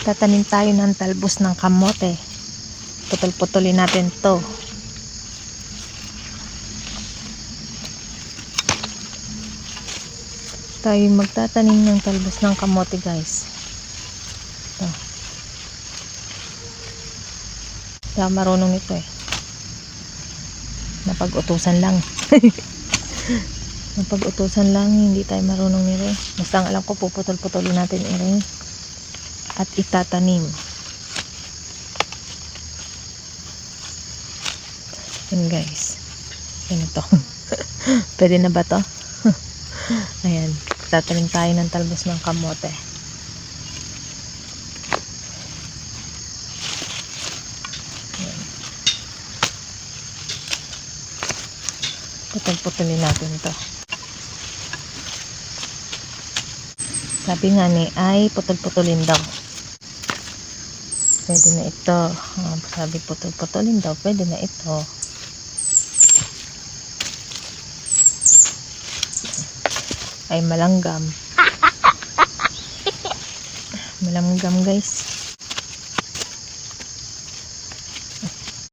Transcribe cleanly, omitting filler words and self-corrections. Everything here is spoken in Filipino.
Tatanim tayo ng talbos ng kamote. Putol-putulin natin to. Tayo magtatanim ng talbos ng kamote, guys. Ito. Hindi ako marunong nito eh. Napag-utusan lang. Napag-utusan lang, hindi tayo marunong nito. Basta ang alam ko, puputol-putulin natin ito at itatanim. Yan, guys. Ganito. Pwede na ba to? Ayan. Tatanim tayo ng talbos ng kamote. Ayan. Putol-putulin natin to. Sabi nga ni ay putol-putulin daw. Pwede na ito. Sabi putol-putulin daw. Pwede na ito. Ay malanggam. Malanggam, guys.